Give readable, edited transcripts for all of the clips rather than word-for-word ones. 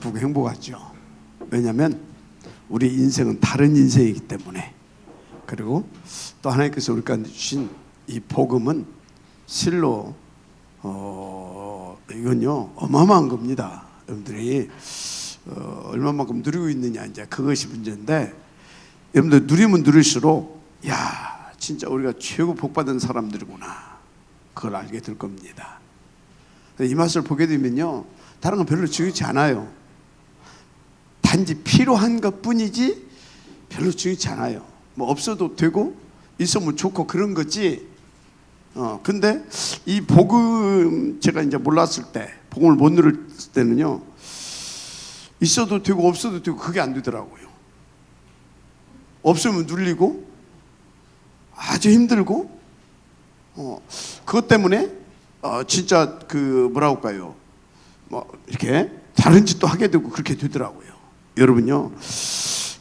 기쁘고 행복하죠. 왜냐하면 우리 인생은 다른 인생이기 때문에. 그리고 또 하나님께서 우리 가운데 주신 이 복음은 실로 이건요 어마어마한 겁니다. 여러분들이 얼마만큼 누리고 있느냐, 이제 그것이 문제인데, 여러분들 누리면 누릴수록 야, 진짜 우리가 최고 복받은 사람들이구나, 그걸 알게 될 겁니다. 이 맛을 보게 되면요 다른 건 별로 중요치 않아요. 단지 필요한 것 뿐이지 별로 중요치 않아요. 뭐 없어도 되고 있으면 좋고 그런 거지. 근데 이 복음, 제가 이제 몰랐을 때, 복음을 못 누릴 때는요, 있어도 되고 없어도 되고 그게 안 되더라고요. 없으면 눌리고 아주 힘들고, 그것 때문에 진짜 그 뭐라고 할까요, 뭐 이렇게 다른 짓도 하게 되고 그렇게 되더라고요. 여러분요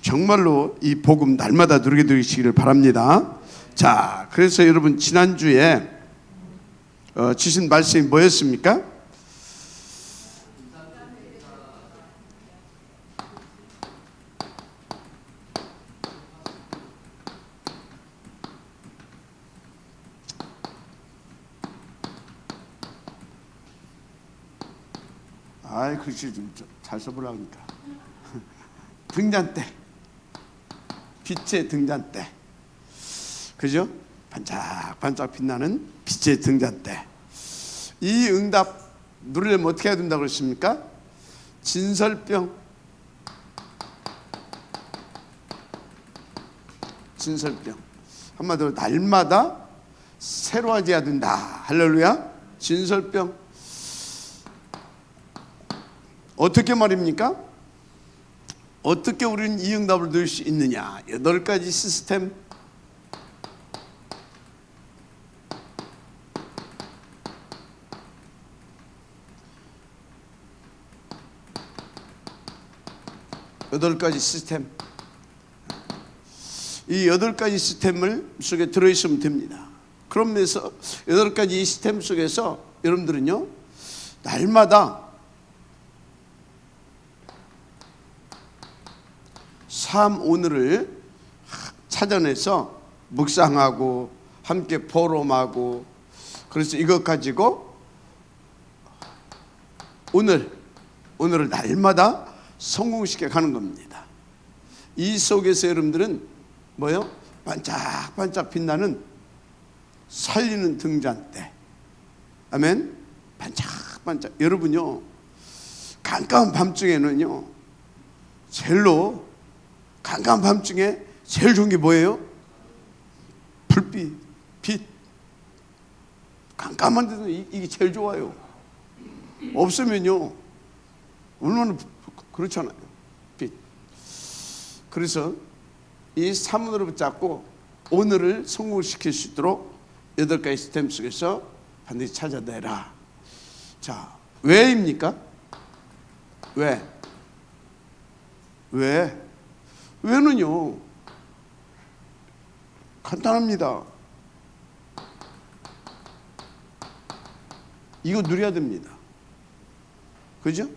정말로 이 복음 날마다 누리게 되시기를 바랍니다. 자, 그래서 여러분 지난주에 주신 말씀이 뭐였습니까? 아이, 글씨 좀 잘 써보려고 하니까. 등잔대, 빛의 등잔대, 그죠? 반짝반짝 빛나는 빛의 등잔대. 이 응답 누리려면 어떻게 해야 된다고 그랬습니까? 진설병, 진설병. 한마디로 날마다 새로워져야 된다. 할렐루야. 진설병. 어떻게 말입니까? 어떻게 우리는 이 응답을 누릴 수 있느냐? 8가지 시스템. 여덟 가지 시스템. 이 8가지 시스템을 속에 들어있으면 됩니다. 그러면서 8가지 시스템 속에서 여러분들은요 날마다 삶 오늘을 찾아내서 묵상하고 함께 포럼하고, 그래서 이것 가지고 오늘을 날마다 성공시켜 가는 겁니다. 이 속에서 여러분들은 뭐요? 반짝반짝 빛나는 살리는 등잔대. 아멘. 반짝반짝. 여러분요 깜깜한 밤중에는요 깜깜한 밤중에 제일 좋은 게 뭐예요? 불빛, 빛. 깜깜한 데서 이게 제일 좋아요. 없으면요 얼마나 그렇잖아요. 빛. 그래서 이 사문으로 붙잡고 오늘을 성공시킬 수 있도록 8가지 시스템 속에서 반드시 찾아내라. 자, 왜입니까? 왜는요 간단합니다. 이거 누려야 됩니다. 그죠?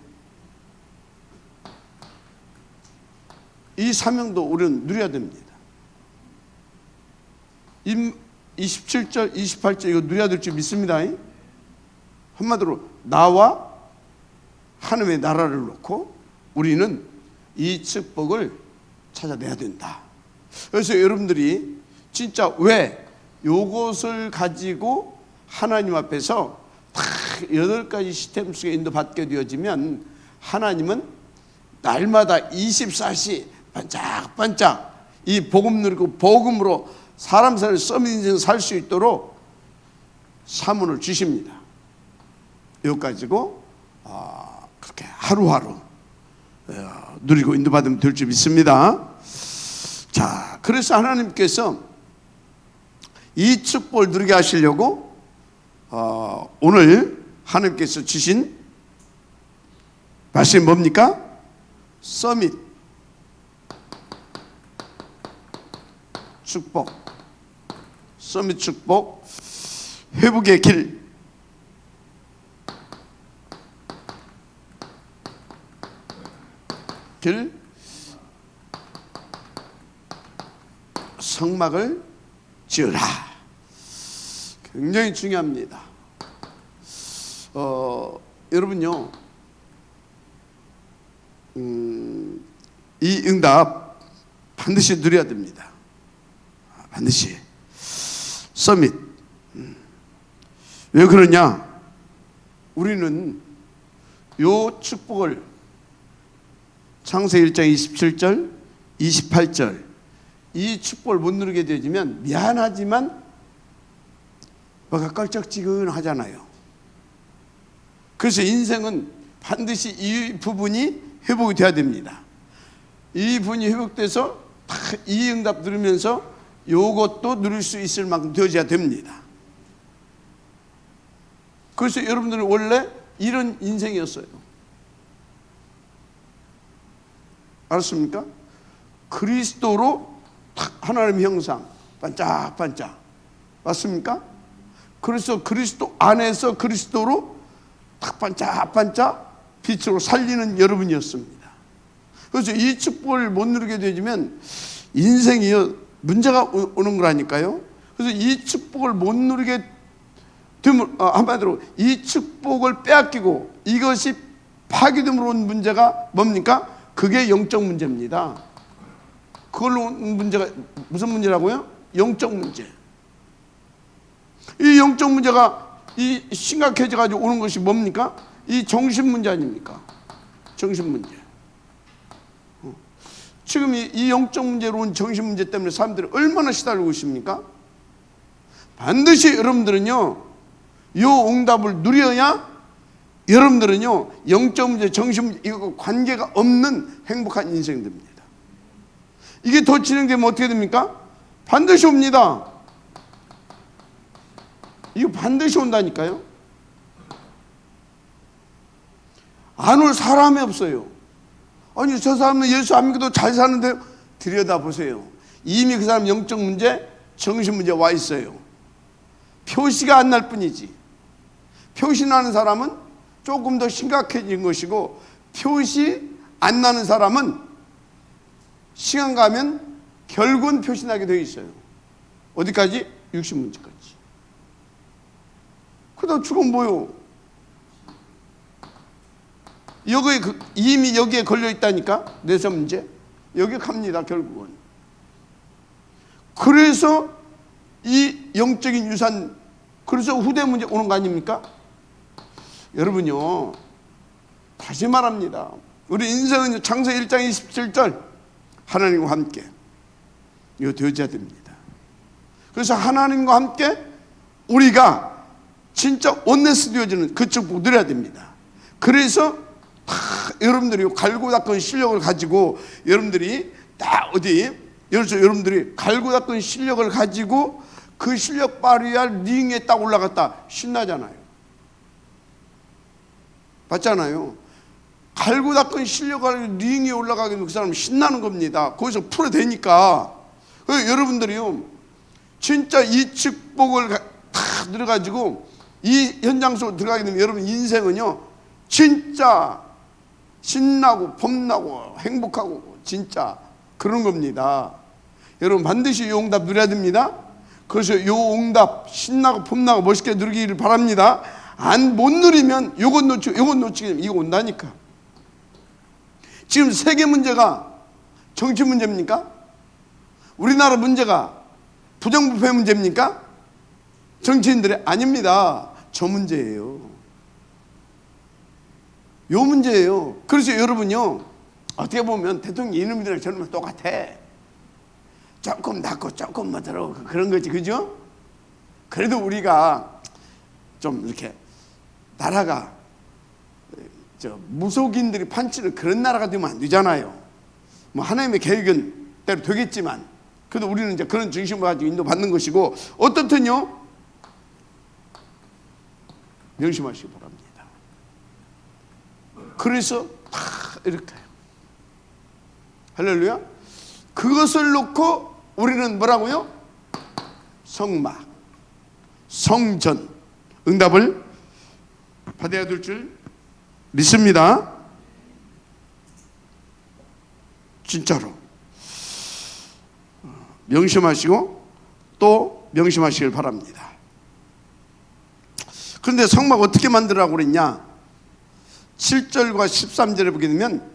이 사명도 우리는 누려야 됩니다. 27절 28절 이거 누려야 될 줄 믿습니다. 한마디로 나와 하나님의 나라를 놓고 우리는 이 축복을 찾아내야 된다. 그래서 여러분들이 진짜 왜 요것을 가지고 하나님 앞에서 다 8가지 시스템 속에 인도받게 되어지면 하나님은 날마다 24시 반짝반짝 이 복음 누리고 복음으로 사람 살을 썸 인생 살 수 있도록 사문을 주십니다. 이거 가지고 그렇게 하루하루 누리고 인도받으면 될 줄 믿습니다. 자, 그래서 하나님께서 이 축복을 누리게 하시려고 오늘 하나님께서 주신 말씀이 뭡니까? 서밋 축복, 서밋 축복, 회복의 길. 성막을 지으라. 굉장히 중요합니다. 여러분요, 이 응답 반드시 누려야 됩니다. 반드시. 서밋. 왜 그러냐? 우리는 요 축복을 창세기 1장 27절, 28절 이 축복을 못 누리게 되면 미안하지만 뭐가 껄쩍지근하잖아요. 그래서 인생은 반드시 이 부분이 회복이 돼야 됩니다. 이 부분이 회복돼서 이 응답 누리면서 요것도 누릴 수 있을 만큼 되어져야 됩니다. 그래서 여러분들은 원래 이런 인생이었어요. 알았습니까? 그리스도로 하나님의 형상 반짝반짝, 맞습니까? 그래서 그리스도 안에서 그리스도로 딱 반짝반짝 빛으로 살리는 여러분이었습니다. 그래서 이 축복을 못 누리게 되면 인생이 문제가 오는 거라니까요. 그래서 이 축복을 못 누리게 되면 한마디로 이 축복을 빼앗기고 이것이 파괴됨으로 온 문제가 뭡니까? 그게 영적 문제입니다. 그걸로 온 문제가 무슨 문제라고요? 영적 문제. 이 영적 문제가 이 심각해져 가지고 오는 것이 뭡니까? 이 정신 문제 아닙니까? 정신 문제. 지금 이 영적 문제로 온 정신 문제 때문에 사람들이 얼마나 시달리고 있습니까? 반드시 여러분들은요, 요 응답을 누려야 여러분들은요, 영적 문제, 정신 문제 이거 관계가 없는 행복한 인생이 됩니다. 이게 더 진행되면 어떻게 됩니까? 반드시 옵니다. 이거 반드시 온다니까요. 안 올 사람이 없어요. 아니 저 사람은 예수 안 믿어도 잘 사는데, 들여다보세요. 이미 그 사람 영적 문제, 정신 문제 와 있어요. 표시가 안 날 뿐이지. 표시 나는 사람은 조금 더 심각해진 것이고, 표시 안 나는 사람은 시간 가면 결국은 표시 나게 되어 있어요. 어디까지? 육신문제까지. 그러다 죽으면 뭐요? 여기에 이미 여기에 걸려 있다니까. 뇌세 문제 여기 갑니다 결국은. 그래서 이 영적인 유산, 그래서 후대 문제 오는 거 아닙니까? 여러분요, 다시 말합니다. 우리 인생은 창세기 1장 27절 하나님과 함께 이거 되어져야 됩니다. 그래서 하나님과 함께 우리가 진짜 온네스 되어지는 그 축복 누려야 됩니다. 그래서 다 여러분들이 갈고 닦은 실력을 가지고 여러분들이 딱 어디 여러분들이 갈고 닦은 실력을 가지고 그 실력 발휘할 링에 딱 올라갔다 신나잖아요. 맞잖아요. 갈고 닦은 실력을 링에 올라가게 되면 그 사람은 신나는 겁니다. 거기서 풀어 되니까. 여러분들이요, 진짜 이 축복을 다 들어가지고 이 현장 속으로 들어가게 되면 여러분 인생은요, 진짜 신나고 봄나고 행복하고 진짜 그런 겁니다. 여러분 반드시 이 응답 누려야 됩니다. 그래서 이 응답 신나고 봄나고 멋있게 누리기를 바랍니다. 못 누리면 요건 놓치게 되면 이거 온다니까. 지금 세계 문제가 정치 문제입니까? 우리나라 문제가 부정부패 문제입니까? 정치인들의 아닙니다. 저 문제예요. 요 문제예요. 그래서 여러분요, 어떻게 보면 대통령 이놈들이랑 저놈이랑 똑같아. 조금 낫고 조금 못하고 그런 거지, 그죠? 그래도 우리가 좀 이렇게 나라가 무속인들이 판치는 그런 나라가 되면 안 되잖아요. 뭐 하나님의 계획은 대로 되겠지만, 그래도 우리는 이제 그런 중심을 가지고 인도받는 것이고, 어떻든요, 명심하시기 바랍니다. 그래서 다 이렇게 할렐루야. 그것을 놓고 우리는 뭐라고요? 성막, 성전 응답을 받아야 될 줄 믿습니다. 진짜로 명심하시고 또 명심하시길 바랍니다. 그런데 성막 어떻게 만들라고 그랬냐? 7절과 13절에 보게 되면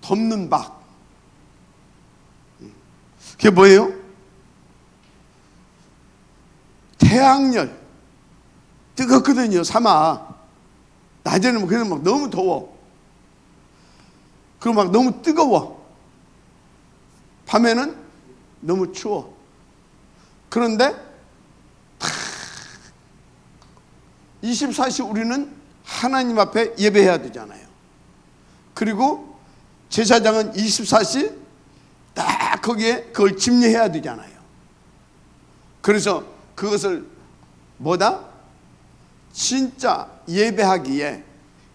덮는 박, 그게 뭐예요? 태양열, 뜨겁거든요. 사막 낮에는 그래도 막 너무 더워. 그리고 막 너무 뜨거워. 밤에는 너무 추워. 그런데 24시 우리는 하나님 앞에 예배해야 되잖아요. 그리고 제사장은 24시 딱 거기에 그걸 집례해야 되잖아요. 그래서 그것을 뭐다? 진짜 예배하기에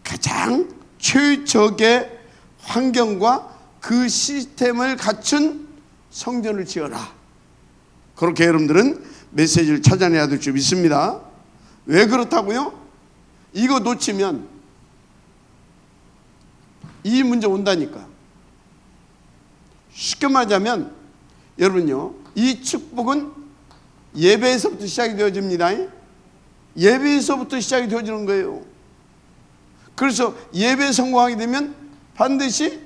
가장 최적의 환경과 그 시스템을 갖춘 성전을 지어라. 그렇게 여러분들은 메시지를 찾아내야 될 줄 믿습니다. 왜 그렇다고요? 이거 놓치면 이 문제 온다니까. 쉽게 말하자면 여러분요, 이 축복은 예배에서부터 시작이 되어집니다. 예배에서부터 시작이 되어지는 거예요. 그래서 예배에 성공하게 되면 반드시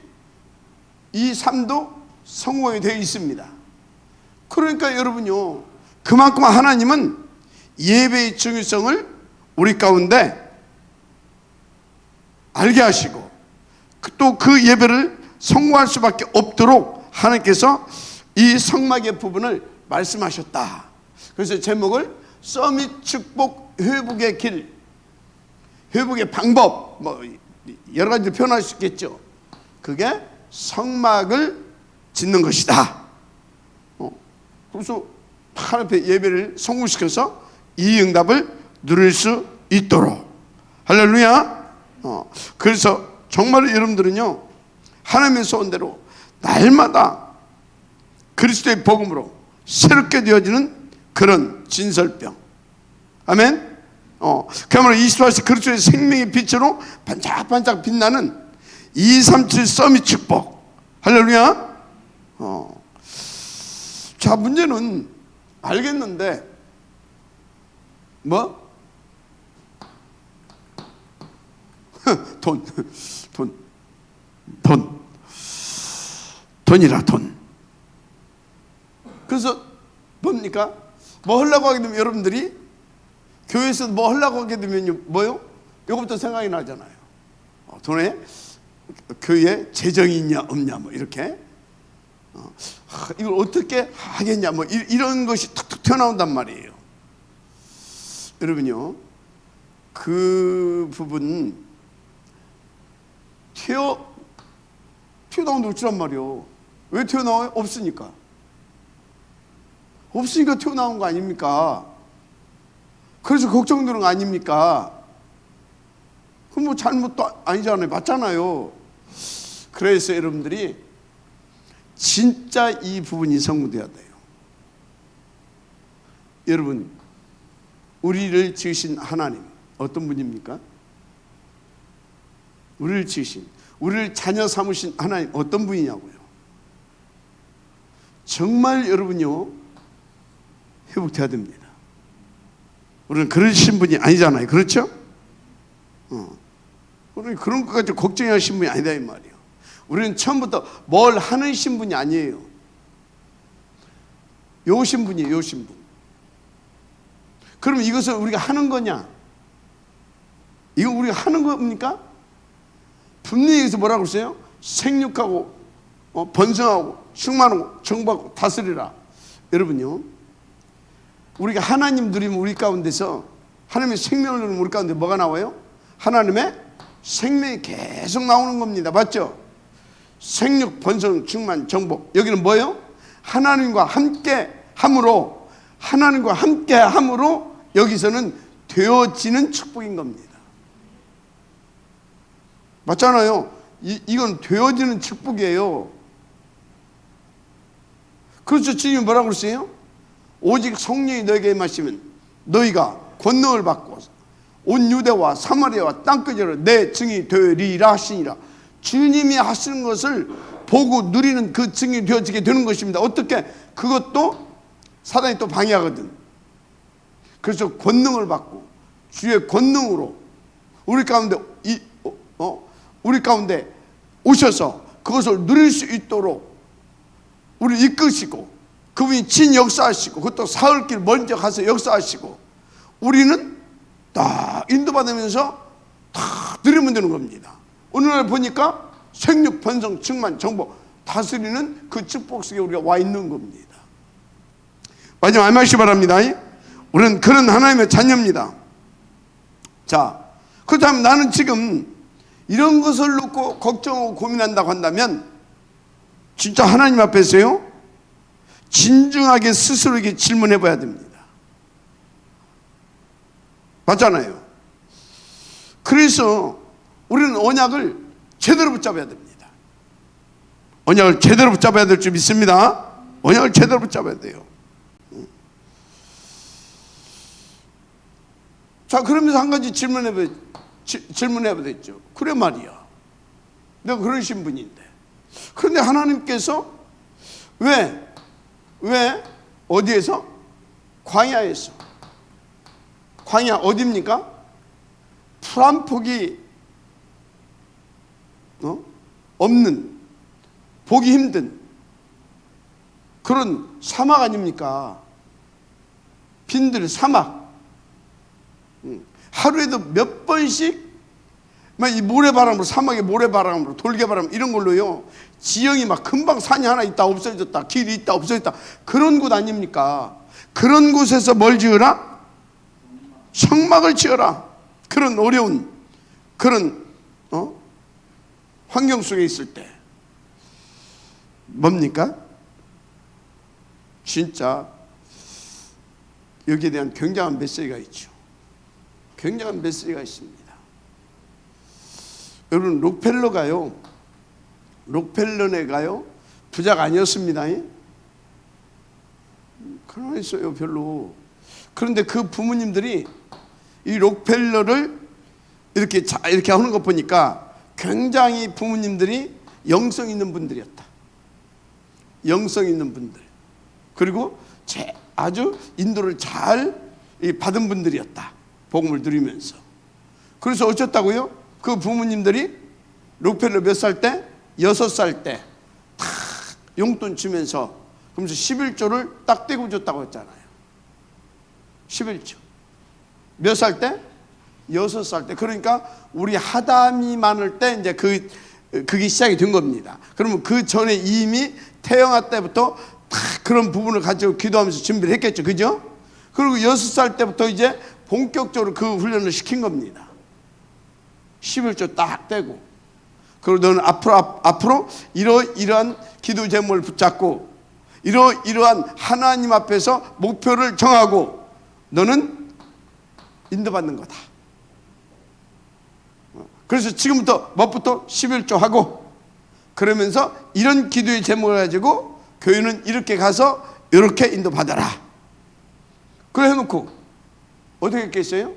이 삶도 성공이 되어 있습니다. 그러니까 여러분요, 그만큼 하나님은 예배의 중요성을 우리 가운데 알게 하시고 또 그 예배를 성공할 수밖에 없도록 하나님께서 이 성막의 부분을 말씀하셨다. 그래서 제목을 서밋 축복 회복의 길, 회복의 방법, 뭐 여러 가지로 표현할 수 있겠죠. 그게 성막을 짓는 것이다. 그래서 하나님 앞에 예배를 성공시켜서 이 응답을 누릴 수 있도록. 할렐루야. 그래서 정말 여러분들은요, 하나님의 소원대로 날마다 그리스도의 복음으로 새롭게 되어지는 그런 진설병. 아멘. 그야말로 24시 그리스도의 생명의 빛으로 반짝반짝 빛나는 237 서밋 축복. 할렐루야. 자, 문제는 알겠는데 뭐? 돈이라 돈. 그래서 뭡니까? 뭐 하려고 하게 되면 여러분들이 교회에서 뭐 하려고 하게 되면 뭐요? 이거부터 생각이 나잖아요. 돈에 교회에 재정이 있냐 없냐 뭐 이렇게 이걸 어떻게 하겠냐 뭐 이런 것이 툭툭 튀어나온단 말이에요. 여러분요, 그 부분 튀어나온다고 치란 말이요. 왜 튀어나와요? 없으니까. 없으니까 튀어나온 거 아닙니까? 그래서 걱정되는 거 아닙니까? 그럼 뭐 잘못도 아니잖아요. 맞잖아요. 그래서 여러분들이 진짜 이 부분이 성공돼야 돼요. 여러분, 우리를 지으신 하나님 어떤 분입니까? 우리를 지으신, 우리를 자녀 삼으신 하나님 어떤 분이냐고요. 정말 여러분요, 회복돼야 됩니다. 우리는 그러신 분이 아니잖아요. 그렇죠? 우리는 그런 것까지 걱정하신 분이 아니다 이 말이에요. 우리는 처음부터 뭘 하는 신분이 아니에요. 요 신분이에요. 요 신분. 그럼 이것을 우리가 하는 거냐? 이거 우리가 하는 겁니까? 분명히 여기서 뭐라고 그랬어요? 생육하고 번성하고 충만하고 정복하고 다스리라. 여러분요, 우리가 하나님 누리면 우리 가운데서 하나님의 생명을 누리면 우리 가운데 뭐가 나와요? 하나님의 생명이 계속 나오는 겁니다. 맞죠? 생육, 번성, 충만, 정복. 여기는 뭐예요? 하나님과 함께 함으로, 하나님과 함께 함으로 여기서는 되어지는 축복인 겁니다. 맞잖아요. 이건 되어지는 축복이에요. 그렇죠. 주님이 뭐라고 그랬어요? 오직 성령이 너에게 임하시면 너희가 권능을 받고 온 유대와 사마리아와 땅끝으로 내 증이 되리라 하시니라. 주님이 하시는 것을 보고 누리는 그 증인이 되어지게 되는 것입니다. 어떻게? 그것도 사단이 또 방해하거든. 그래서 권능을 받고 주의 권능으로 우리 가운데 우리 가운데 오셔서 그것을 누릴 수 있도록 우리를 이끄시고, 그분이 진 역사하시고, 그것도 사흘길 먼저 가서 역사하시고, 우리는 다 인도받으면서 다 누리면 되는 겁니다. 어느 날 보니까 생육, 번성, 충만, 정복 다스리는 그 축복 속에 우리가 와 있는 겁니다. 마지막 말씀 바랍니다. 우리는 그런 하나님의 자녀입니다. 자, 그렇다면 나는 지금 이런 것을 놓고 걱정하고 고민한다고 한다면 진짜 하나님 앞에서요 진중하게 스스로에게 질문해 봐야 됩니다. 맞잖아요. 그래서 우리는 언약을 제대로 붙잡아야 됩니다. 언약을 제대로 붙잡아야 될 줄 믿습니다. 언약을 제대로 붙잡아야 돼요. 자, 그러면서 한 가지 질문해봐야 되죠. 그래 말이야, 내가 그러신 분인데. 그런데 하나님께서 왜 어디에서? 광야에서. 광야 어디입니까? 풀 한 폭이 없는, 보기 힘든 그런 사막 아닙니까? 빈들 사막. 하루에도 몇 번씩 이 모래바람으로, 사막의 모래바람으로, 돌개바람 이런 걸로요 지형이 막 금방 산이 하나 있다 없어졌다, 길이 있다 없어졌다, 그런 곳 아닙니까? 그런 곳에서 뭘 지으라? 성막을 지어라. 그런 어려운 그런 환경 속에 있을 때 뭡니까? 진짜 여기에 대한 굉장한 메시지가 있죠. 굉장한 메시지가 있습니다. 여러분, 록펠러네가요 부자가 아니었습니다. 그러나 있어요 별로. 그런데 그 부모님들이 이 록펠러를 이렇게 하는 거 보니까 굉장히 부모님들이 영성 있는 분들이었다. 영성 있는 분들, 그리고 아주 인도를 잘 받은 분들이었다. 복음을 누리면서. 그래서 어쩌다고요? 그 부모님들이 록펠러 몇 살 때? 6살 때 다 용돈 주면서, 그러면서 11조를 딱 떼고 줬다고 했잖아요. 11조. 몇 살 때? 6살 때. 그러니까 우리 하담이 많을 때 이제 그게 시작이 된 겁니다. 그러면 그 전에 이미 태영아 때부터 다 그런 부분을 가지고 기도하면서 준비를 했겠죠. 그죠? 그리고 6살 때부터 이제 본격적으로 그 훈련을 시킨 겁니다. 11조 딱 떼고, 그리고 너는 앞으로 이러한 기도 제목을 붙잡고 이러한 하나님 앞에서 목표를 정하고 너는 인도받는 거다. 그래서 지금부터 뭐부터? 11조 하고, 그러면서 이런 기도의 제목을 가지고 교회는 이렇게 가서 이렇게 인도받아라. 그래 해놓고 어떻게 했겠어요?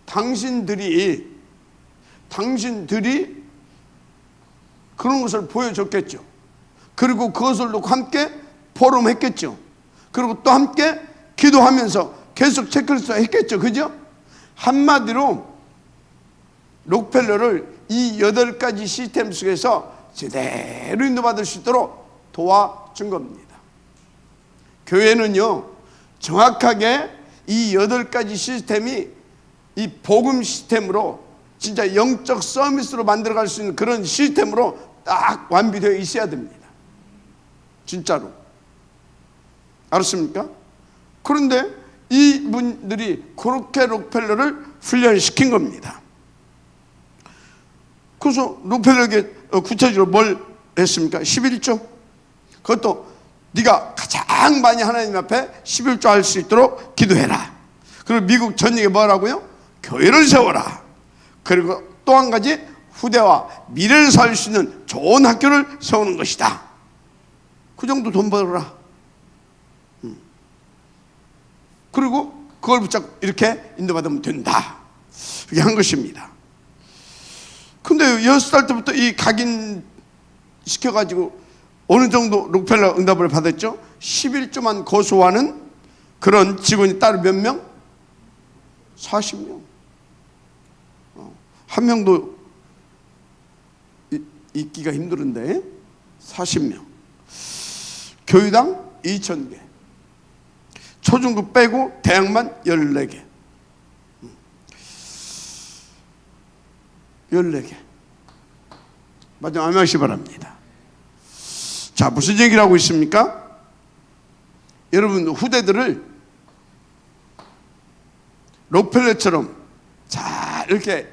당신들이 그런 것을 보여줬겠죠. 그리고 그것을 놓고 함께 포럼했겠죠. 그리고 또 함께 기도하면서 계속 체크리스트 했겠죠. 그죠? 한마디로 록펠러를 이 8가지 시스템 속에서 제대로 인도받을 수 있도록 도와준 겁니다. 교회는요 정확하게 이 8가지 시스템이 이 복음 시스템으로 진짜 영적 서비스로 만들어갈 수 있는 그런 시스템으로 딱 완비되어 있어야 됩니다. 진짜로. 알았습니까? 그런데 이분들이 그렇게 록펠러를 훈련시킨 겁니다. 그래서 록펠러에게 구체적으로 뭘 했습니까? 11조. 그것도 네가 가장 많이 하나님 앞에 11조 할 수 있도록 기도해라. 그리고 미국 전역에 뭐라고요? 교회를 세워라. 그리고 또 한 가지, 후대와 미래를 살 수 있는 좋은 학교를 세우는 것이다. 그 정도 돈 벌어라. 그리고 그걸 붙잡고 이렇게 인도받으면 된다. 이렇게 한 것입니다. 근데 6살 때부터 이 각인 시켜가지고 어느 정도 록펠러 응답을 받았죠? 11조만 고소하는 그런 직원이 따로 몇 명? 40명. 한 명도 있기가 힘들은데 40명. 교회당 2,000개. 초중급 빼고 대학만 14개. 14개. 마지막 암양시 바랍니다. 자, 무슨 얘기를 하고 있습니까? 여러분 후대들을 록펠러처럼 잘 이렇게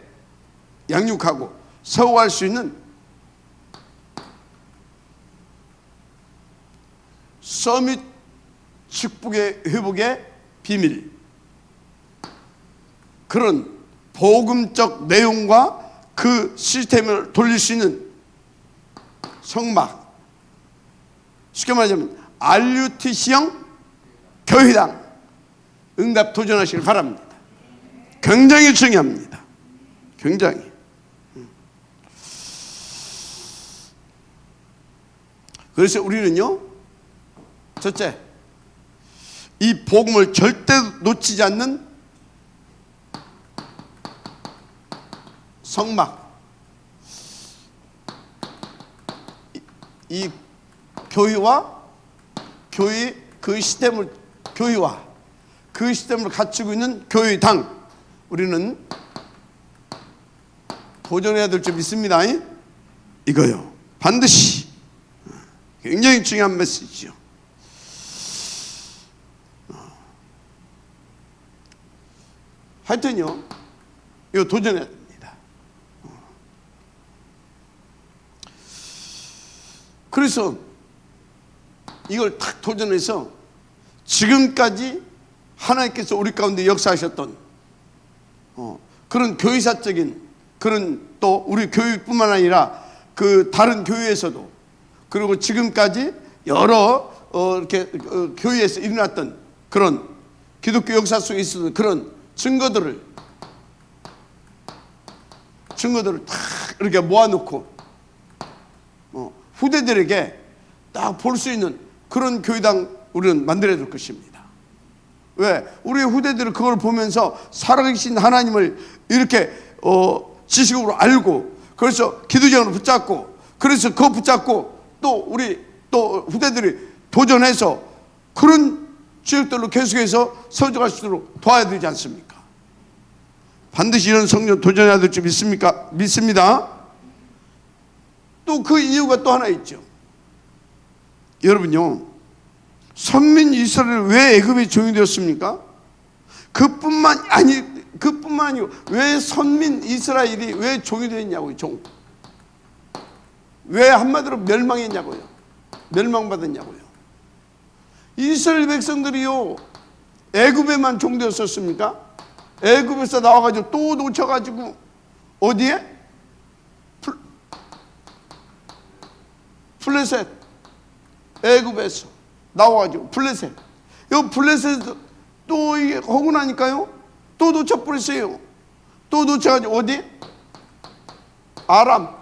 양육하고 서구할 수 있는 서밋 축복의 회복의 비밀, 그런 복음적 내용과 그 시스템을 돌릴 수 있는 성막, 쉽게 말하자면 RUTC형 교회당 응답 도전하시길 바랍니다. 굉장히 중요합니다. 굉장히. 그래서 우리는요, 첫째, 이 복음을 절대 놓치지 않는 성막, 이 교회와 교회 그 시스템을, 교회와 그 시스템을 갖추고 있는 교회당, 우리는 도전해야 될 줄 믿습니다. 이거요. 반드시. 굉장히 중요한 메시지죠. 하여튼요, 이거 도전해야 됩니다. 그래서 이걸 탁 도전해서 지금까지 하나님께서 우리 가운데 역사하셨던 그런 교회사적인, 그런 또 우리 교회뿐만 아니라 그 다른 교회에서도, 그리고 지금까지 여러 이렇게 교회에서 일어났던 그런 기독교 역사 속에 있었던 그런 증거들을 딱 이렇게 모아놓고 후대들에게 딱 볼 수 있는 그런 교회당 우리는 만들어야 될 것입니다. 왜? 우리의 후대들은 그걸 보면서 살아계신 하나님을 이렇게 지식으로 알고, 그래서 기도쟁으로 붙잡고, 그래서 그거 붙잡고 또 우리 또 후대들이 도전해서 그런 지역들로 계속해서 서적할 수 있도록 도와야 되지 않습니까? 반드시 이런 성령 도전해야 될 줄 믿습니까? 믿습니다. 또 그 이유가 또 하나 있죠. 여러분요, 선민 이스라엘 왜 애굽에 종이 되었습니까? 그뿐만 아니고 왜 선민 이스라엘이 왜 종이 되었냐고요. 종. 왜 한마디로 멸망했냐고요. 멸망받았냐고요. 이스라엘 백성들이요, 애굽에만 종되었었습니까? 애굽에서 나와가지고 또 놓쳐가지고 어디에? 블레셋. 애굽에서 나와가지고 블레셋. 이 블레셋 또 이게 하고 나니까요, 또 놓쳐버렸어요. 또 놓쳐가지고 어디? 아람.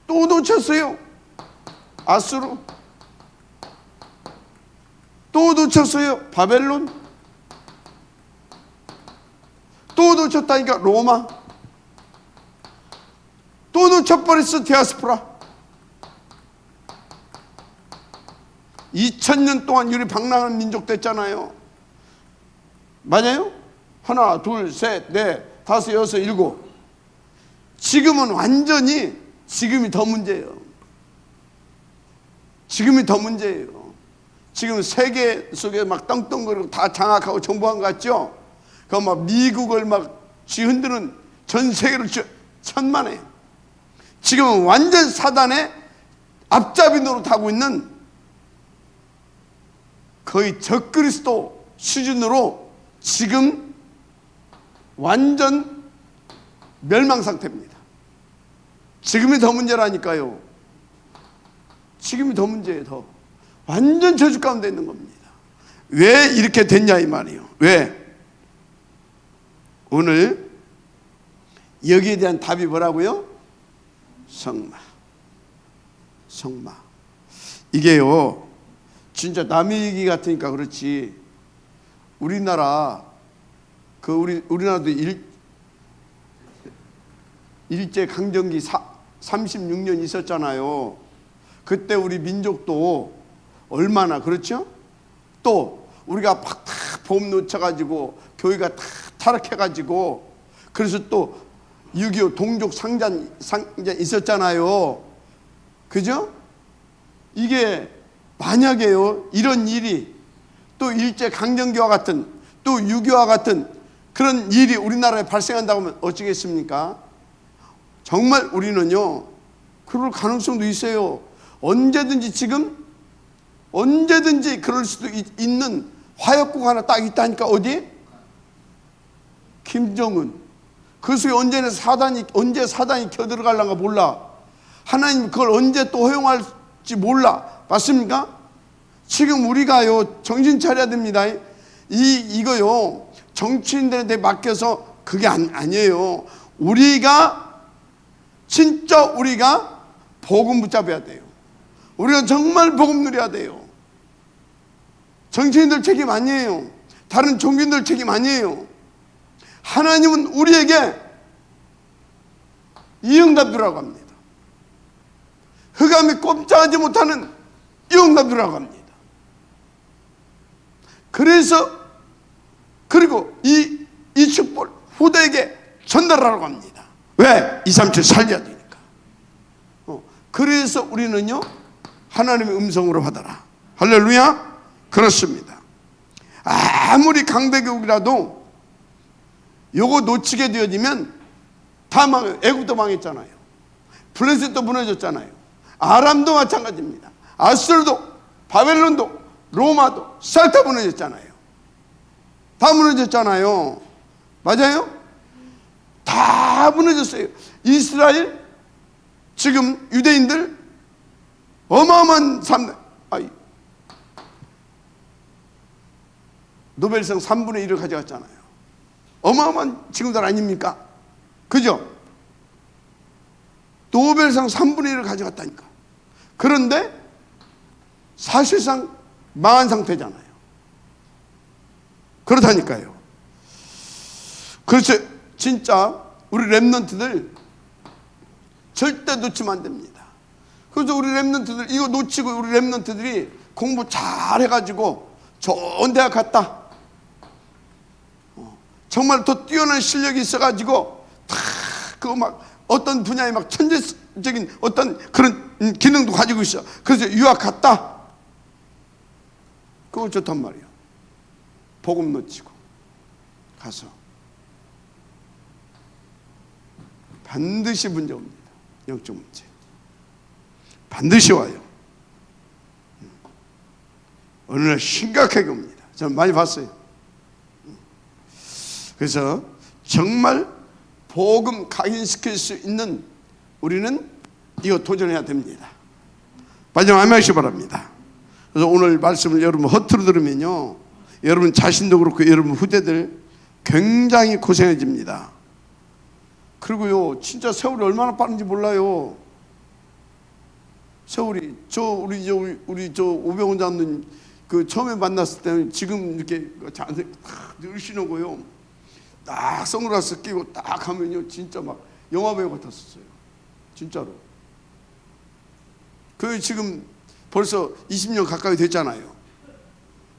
또 놓쳤어요. 아수르. 또 놓쳤어요. 바벨론. 또 놓쳤다니까 로마. 또 놓쳐버렸어. 디아스포라. 2000년 동안 유리 방랑한 민족 됐잖아요. 맞아요? 하나, 둘, 셋, 넷, 다섯, 여섯, 일곱. 지금은 완전히 지금이 더 문제예요. 지금이 더 문제예요. 지금 세계 속에 막 떵떵거리고 다 장악하고 정복한 것 같죠? 그 막 미국을 막 쥐흔드는 전 세계를 천만에. 지금은 완전 사단의 앞잡이 노릇하고 있는 거의 적그리스도 수준으로 지금 완전 멸망 상태입니다. 지금이 더 문제라니까요. 지금이 더 문제예요. 더 완전 저주 가운데 있는 겁니다. 왜 이렇게 됐냐 이 말이에요. 왜? 오늘 여기에 대한 답이 뭐라고요? 성마. 성마. 이게요, 진짜 남의 얘기 같으니까 그렇지, 우리나라 우리나라도 일제 강점기 36년 있었잖아요. 그때 우리 민족도 얼마나, 그렇죠? 또 우리가 팍 보험 놓쳐가지고 교회가 다 타락해가지고, 그래서 또 6.25 동족 상잔 있었잖아요. 그죠? 이게 만약에요, 이런 일이 또 일제 강점기와 같은, 또 6.25와 같은 그런 일이 우리나라에 발생한다고 하면 어찌겠습니까? 정말 우리는요, 그럴 가능성도 있어요. 언제든지, 지금 언제든지 그럴 수도 있는 화약고가 하나 딱 있다니까. 어디? 김정은. 그 속에 언제 사단이 겨들어갈란가 몰라. 하나님 그걸 언제 또 허용할지 몰라. 맞습니까? 지금 우리가요, 정신 차려야 됩니다. 이거요, 정치인들한테 맡겨서 그게 아니에요. 진짜 우리가 복음 붙잡아야 돼요. 우리가 정말 복음 누려야 돼요. 정치인들 책임 아니에요. 다른 종교인들 책임 아니에요. 하나님은 우리에게 이 응답 주라고 합니다. 흑암이 꼼짝하지 못하는 이 응답 주라고 합니다. 그리고 이 축복을 후대에게 전달하라고 합니다. 왜? 237 살려야 되니까. 그래서 우리는요, 하나님의 음성으로 받아라. 할렐루야. 그렇습니다. 아무리 강대국이라도 요거 놓치게 되어지면 다 망해요. 애굽도 망했잖아요. 블레셋도 무너졌잖아요. 아람도 마찬가지입니다. 아수르도, 바벨론도, 로마도 싹 다 무너졌잖아요. 다 무너졌잖아요. 맞아요? 다 무너졌어요. 이스라엘, 지금 유대인들 어마어마한 노벨상 3분의 1을 가져갔잖아요. 어마어마한 친구들 아닙니까? 그죠? 노벨상 3분의 1을 가져갔다니까. 그런데 사실상 망한 상태잖아요. 그렇다니까요. 그래서 진짜 우리 랩런트들 절대 놓치면 안 됩니다. 그래서 우리 랩런트들 이거 놓치고, 우리 랩런트들이 공부 잘 해가지고 좋은 대학 갔다, 정말 더 뛰어난 실력이 있어가지고 다 그 막 어떤 분야에 막 천재적인 어떤 그런 기능도 가지고 있어. 그래서 유학 갔다. 그거 좋단 말이에요. 복음 놓치고 가서 반드시 문제 옵니다. 영적 문제 반드시 와요. 어느 날 심각하게 옵니다. 저는 많이 봤어요. 그래서 정말 복음 각인시킬 수 있는 우리는 이거 도전해야 됩니다. 마지막 아멘 하시기 바랍니다. 그래서 오늘 말씀을 여러분 허투루 들으면요, 여러분 자신도 그렇고 여러분 후대들 굉장히 고생해집니다. 그리고요, 진짜 세월이 얼마나 빠른지 몰라요. 세월이 우리 오병훈 장로님 그 처음에 만났을 때는 지금 이렇게 자세 늘씬하고요, 딱 선글라스 끼고 딱 하면요, 진짜 막 영화배우 같았었어요. 진짜로. 그 지금 벌써 20년 가까이 됐잖아요.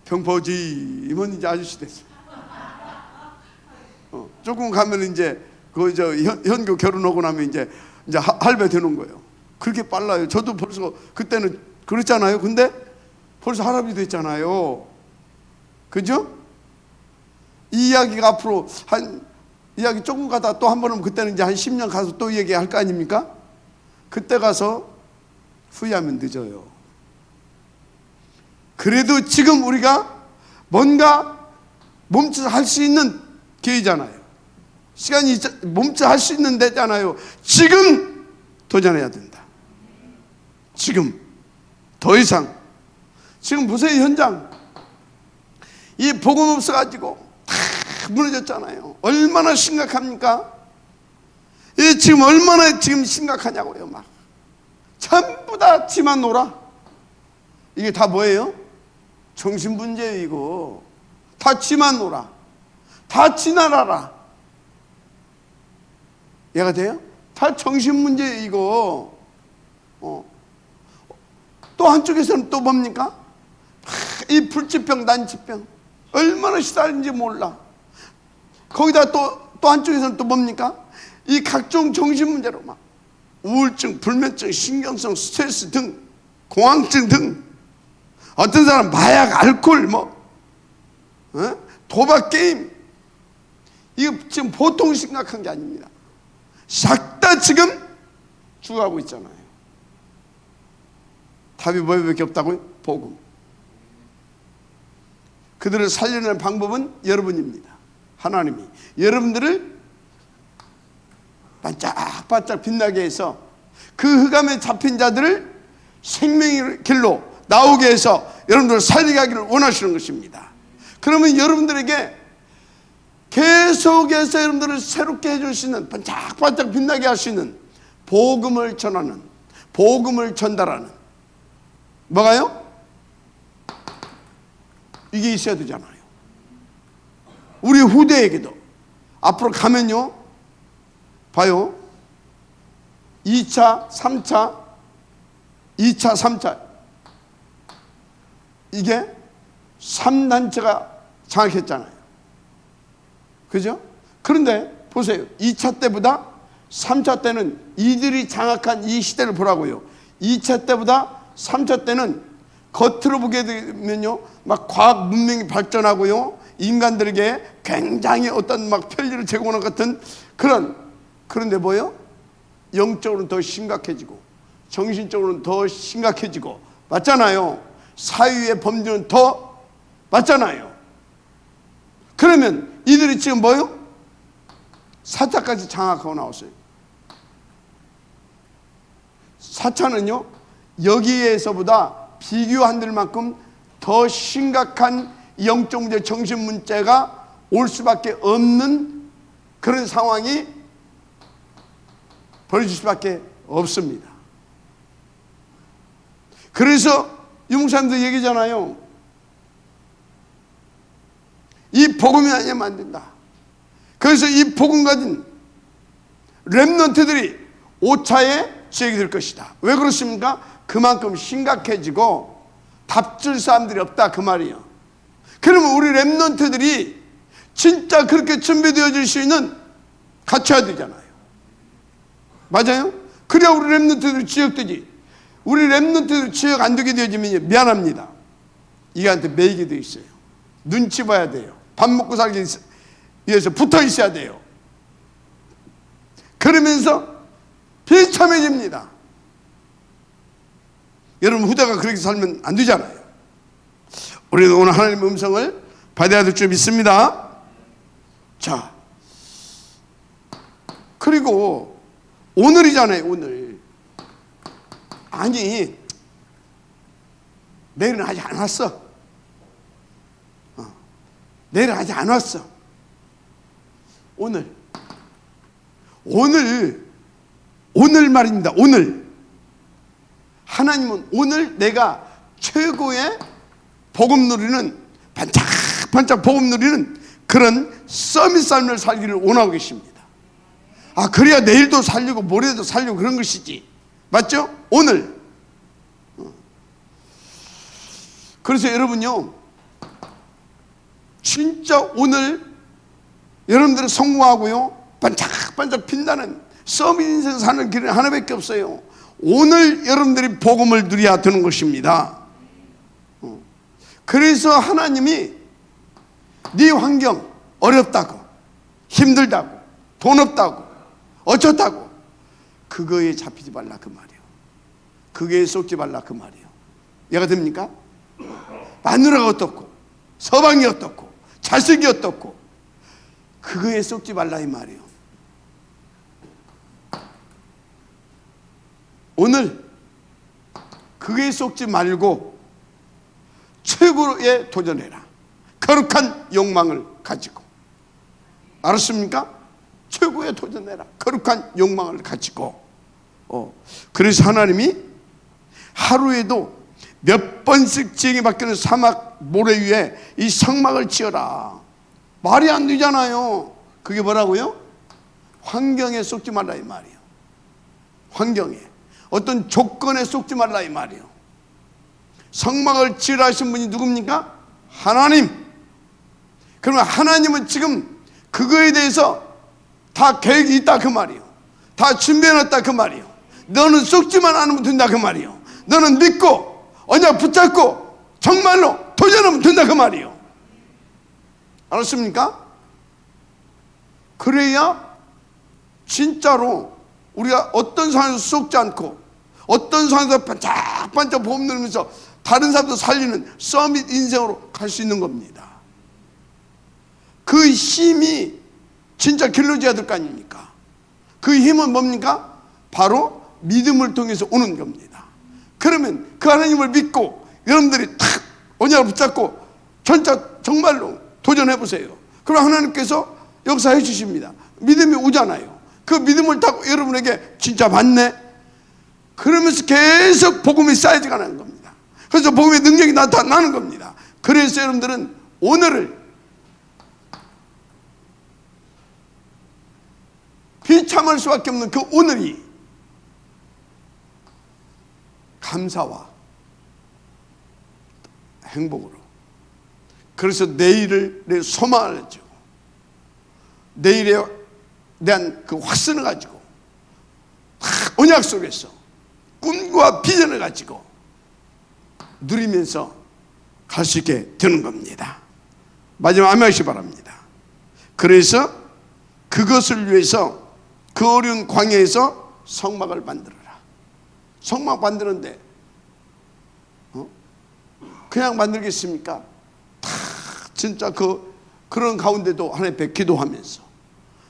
평포지면 이제 아저씨 됐어요. 조금 가면 이제 현교 결혼하고 나면 이제 할배 되는 거예요. 그렇게 빨라요. 저도 벌써 그때는 그랬잖아요. 근데 벌써 할아버지 됐잖아요. 그죠? 이 이야기가 앞으로 이야기 조금 가다 또 한 번 하면 그때는 이제 한 10년 가서 또 얘기할 거 아닙니까? 그때 가서 후회하면 늦어요. 그래도 지금 우리가 뭔가 몸짓을 할 수 있는 기회잖아요. 시간이 몸짓을 할 수 있는 데잖아요. 지금 도전해야 된다. 지금 더 이상. 지금 보세요, 현장. 이 복음 없어가지고 다 무너졌잖아요. 얼마나 심각합니까? 이 지금 얼마나 지금 심각하냐고요. 막 전부 다 지만 놀아. 이게 다 뭐예요? 정신문제예요. 이거 다 지만 놀아. 다 지나라라. 이해가 돼요? 다 정신문제예요. 이거 또 한쪽에서는 또 뭡니까? 이 불치병 난치병 얼마나 시달린지 몰라. 거기다 또 한쪽에서는 또 뭡니까? 이 각종 정신문제로 막 우울증, 불면증, 신경성 스트레스 등 공황증 등 어떤 사람 마약, 알코올 도박 게임 이거 지금 보통 심각한 게 아닙니다. 싹 다 지금 죽어가고 있잖아요. 답이 뭐밖에 없다고요? 복음. 그들을 살려낼 방법은 여러분입니다. 하나님이 여러분들을 반짝반짝 빛나게 해서 그 흑암에 잡힌 자들을 생명의 길로 나오게 해서 여러분들을 살리게 하기를 원하시는 것입니다. 그러면 여러분들에게 계속해서 여러분들을 새롭게 해줄 수 있는 반짝반짝 빛나게 할 수 있는 복음을 전하는, 복음을 전달하는 뭐가요? 이게 있어야 되잖아요. 우리 후대에게도 앞으로 가면요, 봐요. 2차, 3차, 2차, 3차 이게 3단체가 장악했잖아요. 그죠? 그런데 보세요. 2차 때보다 3차 때는 이들이 장악한 이 시대를 보라고요. 2차 때보다 3차 때는 겉으로 보게 되면요, 막 과학 문명이 발전하고요, 인간들에게 굉장히 어떤 막 편리를 제공하는 같은 그런데 뭐예요? 영적으로는 더 심각해지고 정신적으로는 더 심각해지고 맞잖아요. 사회의 범죄는 더 맞잖아요. 그러면 이들이 지금 뭐예요? 4차까지 장악하고 나왔어요. 4차는요 여기에서보다 비교 안 될 만큼 더 심각한 영적 문제, 정신 문제가 올 수밖에 없는 그런 상황이 벌어질 수밖에 없습니다. 그래서 유목사님도 얘기잖아요. 이 복음이 아니면 안 된다. 그래서 이 복음 가진 렘넌트들이 5차에 지역이 될 것이다. 왜 그렇습니까? 그만큼 심각해지고 답줄 사람들이 없다 그 말이에요. 그러면 우리 렘넌트들이 진짜 그렇게 준비되어질 수 있는 갖춰야 되잖아요. 맞아요? 그래야 우리 렘넌트들이 지역되지. 우리 렘넌트들이 지역 안 되게 되어지면 미안합니다. 이한테 매이게 돼 있어요. 눈치 봐야 돼요. 밥 먹고 살기 위해서 붙어 있어야 돼요. 그러면서 비참해집니다. 여러분 후대가 그렇게 살면 안 되잖아요. 우리도 오늘 하나님의 음성을 받아야 될 줄 믿습니다. 자, 그리고 오늘이잖아요. 오늘. 아니 내일은 아직 안 왔어. 내일은 아직 안 왔어. 오늘 말입니다. 오늘 하나님은 오늘 내가 최고의 복음 누리는 반짝반짝 복음 누리는 그런 서밋 삶을 살기를 원하고 계십니다. 그래야 내일도 살리고 모레도 살리고 그런 것이지. 맞죠? 오늘. 그래서 여러분요, 진짜 오늘 여러분들은 성공하고요, 반짝반짝 빛나는 서밋 인생 사는 길은 하나밖에 없어요. 오늘 여러분들이 복음을 누려야 되는 것입니다. 그래서 하나님이 네 환경 어렵다고, 힘들다고, 돈 없다고, 어쩌다고 그거에 잡히지 말라 그 말이에요. 그거에 속지 말라 그 말이에요. 이해가 됩니까? 마누라가 어떻고 서방이 어떻고 자식이 어떻고 그거에 속지 말라 이 말이에요. 오늘 그거에 속지 말고 최고에 도전해라. 거룩한 욕망을 가지고. 알았습니까? 최고의 도전해라. 거룩한 욕망을 가지고. 그래서 하나님이 하루에도 몇 번씩 지형이 바뀌는 사막 모래 위에 이 성막을 지어라. 말이 안 되잖아요. 그게 뭐라고요? 환경에 속지 말라 이 말이에요. 환경에, 어떤 조건에 속지 말라 이 말이에요. 성막을 지으라 하신 분이 누굽니까? 하나님. 그러면 하나님은 지금 그거에 대해서 다 계획이 있다 그 말이에요. 다 준비해놨다 그 말이에요. 너는 속지만 않으면 된다 그 말이에요. 너는 믿고 언약 붙잡고 정말로 도전하면 된다 그 말이에요. 알았습니까? 그래야 진짜로 우리가 어떤 상황에서 속지 않고 어떤 상황에서 반짝반짝 보험 누리면서 다른 사람도 살리는 서밋 인생으로 갈 수 있는 겁니다. 그 힘이 진짜 길러져야 될 거 아닙니까? 그 힘은 뭡니까? 바로 믿음을 통해서 오는 겁니다. 그러면 그 하나님을 믿고 여러분들이 탁 언약을 붙잡고 정말로 도전해 보세요. 그럼 하나님께서 역사해 주십니다. 믿음이 오잖아요. 그 믿음을 타고 여러분에게 진짜 맞네? 그러면서 계속 복음이 쌓여가는 겁니다. 그래서 복음의 능력이 나타나는 겁니다. 그래서 여러분들은 오늘을 비참할 수밖에 없는 그 오늘이 감사와 행복으로, 그래서 내일을 내 소망을 가지고 내일에 대한 그 확신을 가지고 언약 속에서 꿈과 비전을 가지고 누리면서 갈 수 있게 되는 겁니다. 마지막 아멘 하시기 바랍니다. 그래서 그것을 위해서 그 어려운 광야에서 성막을 만들어라. 성막 만드는데 그냥 만들겠습니까? 다 진짜 그런 가운데도 하나님 앞에 기도하면서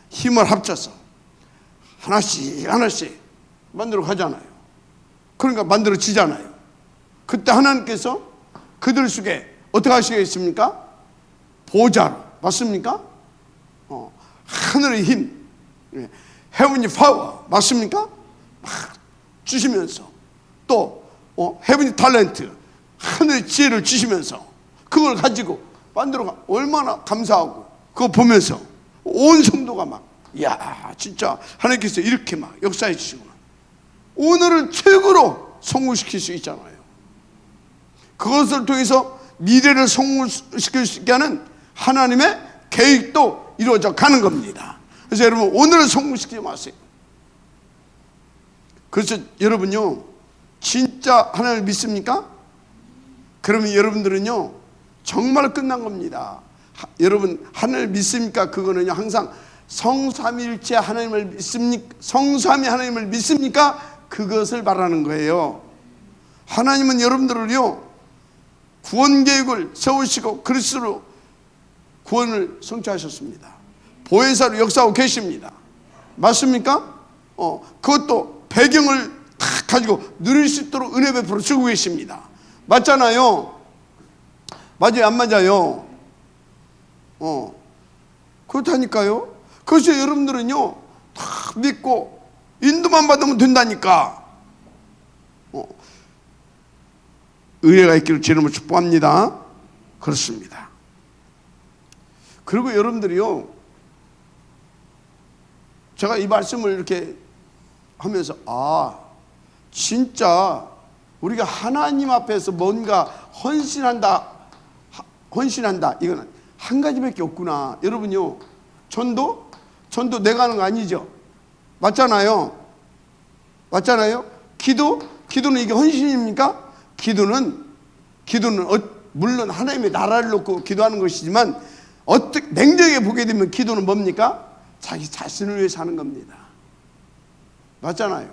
힘을 합쳐서 하나씩 하나씩 만들어 가잖아요. 그러니까 만들어지잖아요. 그때 하나님께서 그들 속에 어떻게 하시겠습니까? 보좌로, 맞습니까? 하늘의 힘, 헤븐리 파워, 맞습니까? 막 주시면서 또 헤븐리 탤런트, 하늘의 지혜를 주시면서 그걸 가지고 만들어가. 얼마나 감사하고 그거 보면서 온 성도가 막 이야 진짜 하나님께서 이렇게 막 역사해 주시구나. 오늘을 최고로 성공시킬 수 있잖아요. 그것을 통해서 미래를 성공시킬 수 있게 하는 하나님의 계획도 이루어져 가는 겁니다. 그래서 여러분 오늘을 성공시키지 마세요. 그래서 여러분요 진짜 하나님을 믿습니까? 그러면 여러분들은요 정말 끝난 겁니다. 여러분 하나님을 믿습니까? 그거는요 항상 성삼위일체 하나님을 믿습니까? 성삼위 하나님을 믿습니까? 그것을 말하는 거예요. 하나님은 여러분들을요 구원 계획을 세우시고 그리스도로 구원을 성취하셨습니다. 보혜사로 역사하고 계십니다. 맞습니까? 그것도 배경을 다 가지고 누릴 수 있도록 은혜 베풀어 주고 계십니다. 맞잖아요. 맞아요, 안 맞아요? 그렇다니까요. 그래서 여러분들은요 다 믿고 인도만 받으면 된다니까. 은혜가 있기를 주 이름으로 축복합니다. 그렇습니다. 그리고 여러분들이요 제가 이 말씀을 이렇게 하면서 진짜 우리가 하나님 앞에서 뭔가 헌신한다 이거는 한 가지밖에 없구나. 여러분요 전도 내가 하는 거 아니죠? 맞잖아요. 기도는 이게 헌신입니까? 기도는 물론 하나님의 나라를 놓고 기도하는 것이지만 어떻게 냉정하게 보게 되면 기도는 뭡니까? 자기 자신을 위해서 하는 겁니다. 맞잖아요.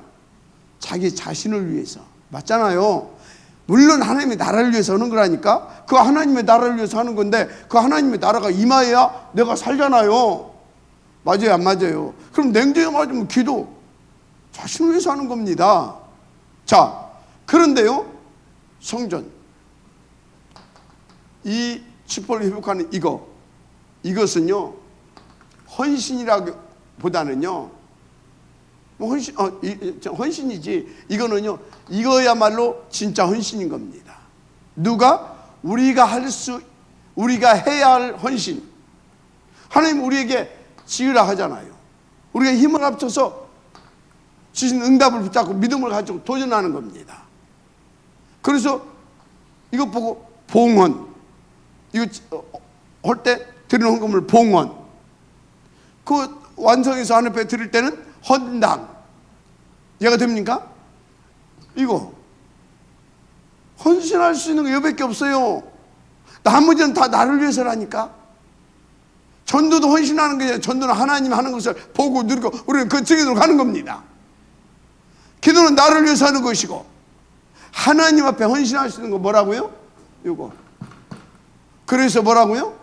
자기 자신을 위해서. 맞잖아요. 물론 하나님의 나라를 위해서 하는 거라니까. 그 하나님의 나라를 위해서 하는 건데 그 하나님의 나라가 임하여야 내가 살잖아요. 맞아요, 안 맞아요? 그럼 냉정하게 맞으면 기도 자신을 위해서 하는 겁니다. 자, 그런데요 성전 이 지퍼를 회복하는 이것은요 헌신이라고 보다는요, 뭐 헌신이지. 이거는요, 이거야말로 진짜 헌신인 겁니다. 누가? 우리가 해야 할 헌신. 하나님 우리에게 지으라 하잖아요. 우리가 힘을 합쳐서 주신 응답을 붙잡고 믿음을 가지고 도전하는 겁니다. 그래서 이것 보고 봉헌, 이거 할 때 드리는 헌금을 봉헌, 그 완성해서 하나님 앞에 드릴 때는 헌당. 이해가 됩니까? 이거 헌신할 수 있는 게 이거밖에 없어요. 나머지는 다 나를 위해서라니까. 전도도 헌신하는 게, 전도는 하나님 하는 것을 보고 누리고 우리는 그 증인으로 가는 겁니다. 기도는 나를 위해서 하는 것이고, 하나님 앞에 헌신할 수 있는 거 뭐라고요? 이거. 그래서 뭐라고요?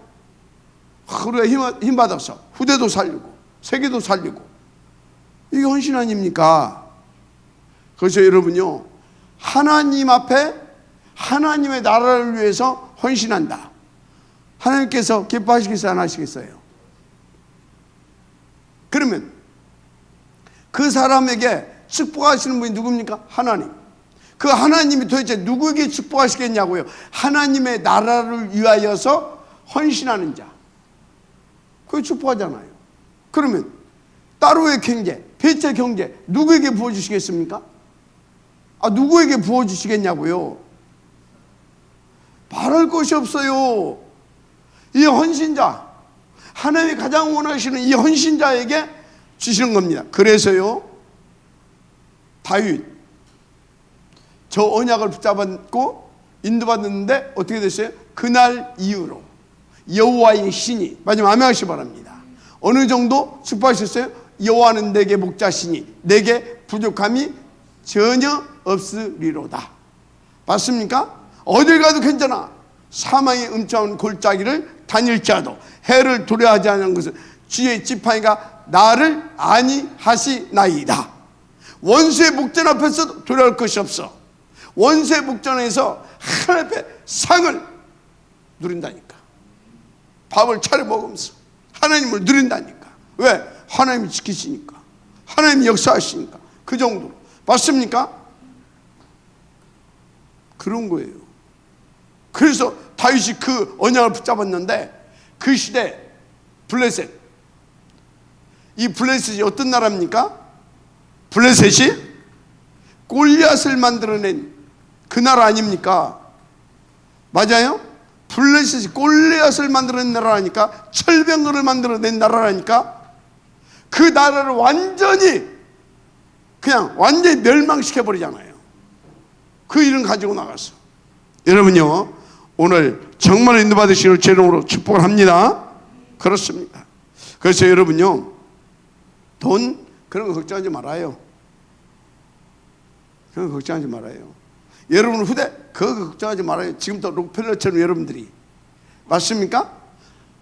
우리가 힘 받아서 후대도 살리고 세계도 살리고, 이게 헌신 아닙니까? 그래서 여러분요, 하나님 앞에 하나님의 나라를 위해서 헌신한다. 하나님께서 기뻐하시겠어요, 안 하시겠어요? 그러면 그 사람에게 축복하시는 분이 누굽니까? 하나님. 그 하나님이 도대체 누구에게 축복하시겠냐고요? 하나님의 나라를 위하여서 헌신하는 자, 그게 축복하잖아요. 그러면 따로의 경제, 배체 경제 누구에게 부어주시겠습니까? 누구에게 부어주시겠냐고요? 말할 것이 없어요. 이 헌신자, 하나님이 가장 원하시는 이 헌신자에게 주시는 겁니다. 그래서요, 다윗 저 언약을 붙잡았고 인도받았는데 어떻게 됐어요? 그날 이후로 여호와의 신이, 마지막 아멘 하시기 바랍니다. 어느 정도 축복하셨어요? 여호와는 내게 목자시니 내게 부족함이 전혀 없으리로다. 맞습니까? 어딜 가도 괜찮아. 사망의 음침한 골짜기를 다닐지라도 해를 두려워하지 않는 것은 주의 지팡이가 나를 안위하시나이다. 원수의 목전 앞에서도 두려울 것이 없어. 원수의 목전에서 하나님 앞에 상을 누린다니까. 밥을 차려 먹으면서 하나님을 누린다니까. 왜? 하나님이 지키시니까, 하나님이 역사하시니까. 그 정도로. 맞습니까? 그런 거예요. 그래서 다윗이 그 언약을 붙잡았는데, 그 시대 블레셋, 이 블레셋이 어떤 나라입니까? 블레셋이 골리앗을 만들어낸 그 나라 아닙니까? 맞아요? 블레셋이 골리앗을 만들어낸 나라라니까. 철병거를 만들어낸 나라라니까. 그 나라를 완전히 멸망시켜버리잖아요. 그 일은 가지고 나가서. 여러분요, 오늘 정말 인도받으시는 제 이름으로 축복을 합니다. 그렇습니다. 그래서 여러분요, 돈 그런 거 걱정하지 말아요. 그런 거 걱정하지 말아요. 여러분 후대 그거 걱정하지 말아요. 지금도 록펠러처럼 여러분들이. 맞습니까?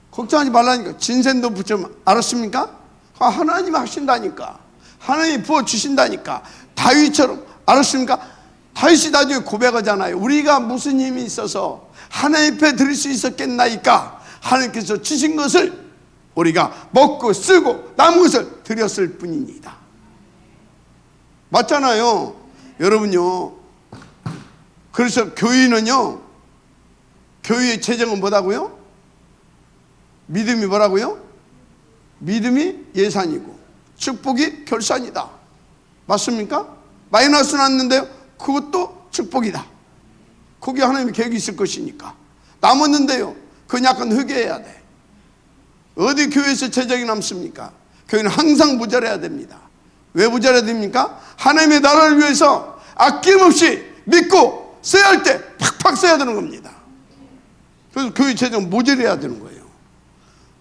걱정하지 말라니까. 진센도 붙여. 알았습니까? 하나님이 하신다니까. 하나님이 부어주신다니까. 다윗처럼. 알았습니까? 다윗이 나중에 고백하잖아요. 우리가 무슨 힘이 있어서 하나님 앞에 드릴 수 있었겠나이까. 하나님께서 주신 것을 우리가 먹고 쓰고 남은 것을 드렸을 뿐입니다. 맞잖아요. 여러분요, 그래서 교회는요, 교회의 재정은 뭐라고요? 믿음이 뭐라고요? 믿음이 예산이고 축복이 결산이다. 맞습니까? 마이너스 났는데요, 그것도 축복이다. 거기에 하나님의 계획이 있을 것이니까. 남았는데요, 그건 약간 회개해야 돼. 어디 교회에서 재정이 남습니까? 교회는 항상 부자라야 됩니다. 왜 부자라야 됩니까? 하나님의 나라를 위해서 아낌없이 믿고 써야 할 때 팍팍 써야 되는 겁니다. 그래서 교회 재정 모자라야 되는 거예요.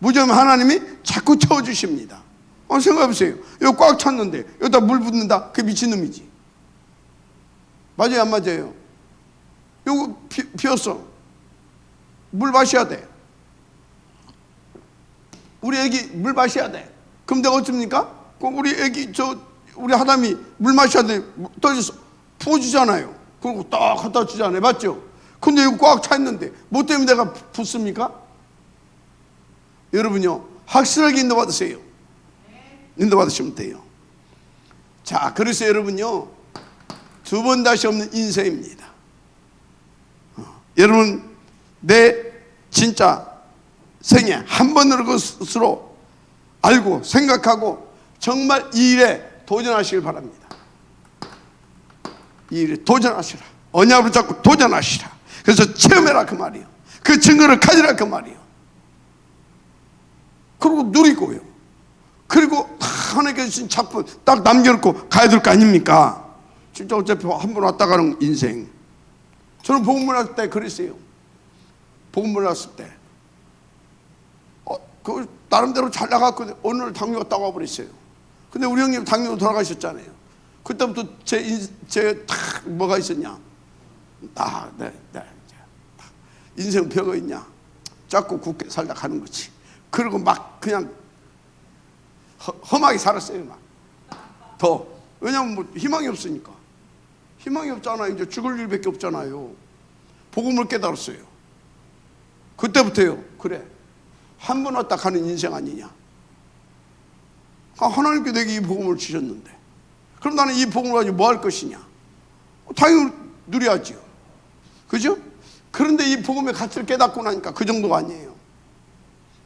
모자라면 하나님이 자꾸 채워주십니다. 생각해보세요. 이거 꽉 찼는데 여기다 물 붓는다? 그게 미친놈이지. 맞아요, 안 맞아요? 이거 비었어. 물 마셔야 돼. 우리 애기 물 마셔야 돼. 그럼 내가 어쩝니까? 우리 애기 우리 하담이 물 마셔야 돼. 떨어져서 부어주잖아요. 그리고 딱 갖다 주잖아요. 맞죠? 근데 이거 꽉 차 있는데 뭐 때문에 내가 붓습니까? 여러분요, 확실하게 인도받으세요. 인도받으시면 돼요. 자, 그래서 여러분요, 두 번 다시 없는 인생입니다. 여러분, 내 진짜 생애 한 번으로 것으로 알고 생각하고 정말 이 일에 도전하시길 바랍니다. 이 일에 도전하시라. 언약으로 잡고 도전하시라. 그래서 체험해라 그 말이에요. 그 증거를 가지라 그 말이에요. 그리고 누리고요. 그리고 하나님께 주신 작품 딱 남겨놓고 가야 될 거 아닙니까? 진짜 어차피 한 번 왔다 가는 인생. 저는 복음 몰랐을 때 그랬어요. 복음 몰랐을 때 그 나름대로 잘 나갔거든요. 어느 날 당뇨가 딱 와버렸어요. 근데 우리 형님 당뇨로 돌아가셨잖아요. 그때부터 제 뭐가 있었냐? 인생 벽어 있냐? 작고 굳게 살다 가는 거지. 그리고 막 그냥 험하게 살았어요. 막 더. 왜냐면 뭐 희망이 없으니까. 희망이 없잖아요. 이제 죽을 일밖에 없잖아요. 복음을 깨달았어요. 그때부터요. 그래, 한 번 왔다 가는 인생 아니냐. 하나님께 내게 이 복음을 주셨는데 그럼 나는 이 복음을 가지고 뭐 할 것이냐. 당연히 누려야죠. 그죠? 그런데 이 복음의 가치를 깨닫고 나니까 그 정도가 아니에요.